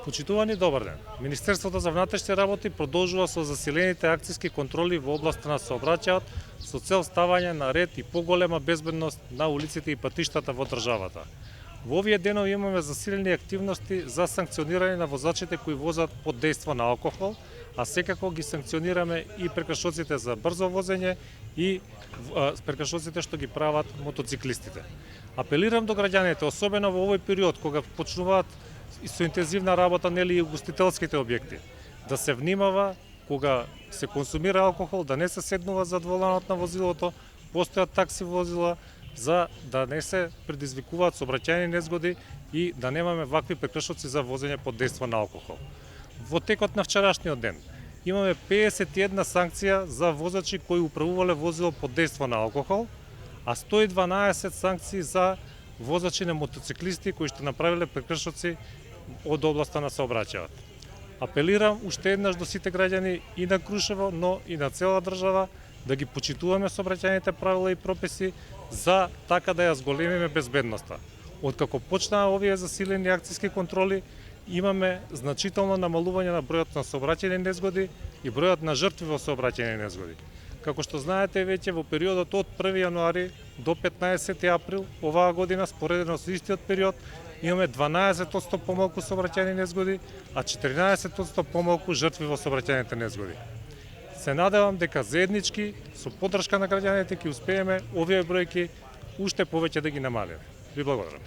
Почитувани, добар ден. Министерството за внатрешни работи продолжува со засилените акцијски контроли во областа на сообраќајот со цел ставање на ред и поголема безбедност на улиците и патиштата во државата. Во овие денови имаме засилени активности за санкционирање на возачите кои возат под дејство на алкохол, а секако ги санкционираме и прекршоците за брзо возење и прекршоците што ги прават мотоциклистите. Апелирам до граѓаните, особено во овој период кога почнуваат и со интензивна работа и угостителските објекти, да се внимава кога се консумира алкохол, да не се седнува зад воланот на возилото, постојат такси возила за да не се предизвикуваат сообраќајни незгоди и да немаме вакви прекршоци за возење под дејство на алкохол. Во текот на вчерашниот ден имаме 51 санкција за возачи кои управувале возило под дејство на алкохол, а 112 санкции за возачи на мотоциклисти кои што направиле прекршоци од областа на сообраќајот. Апелирам уште еднаш до сите граѓани и на Крушево, но и на цела држава да ги почитуваме сообраќајните правила и прописи за така да ја зголемиме безбедноста. Откако почнаа овие засилени акцијски контроли, имаме значително намалување на бројот на сообраќајни незгоди и бројот на жртви во сообраќајни незгоди. Како што знаете, веќе во периодот од 1 јануари до 15 април оваа година, споредено со истиот период, имаме 12% помалку сообраќајни незгоди, а 14% помалку жртви во сообраќајните незгоди. Се надевам дека заеднички, со поддршка на граѓаните, ќе успееме овие бројки уште повеќе да ги намалиме. Ви благодарам.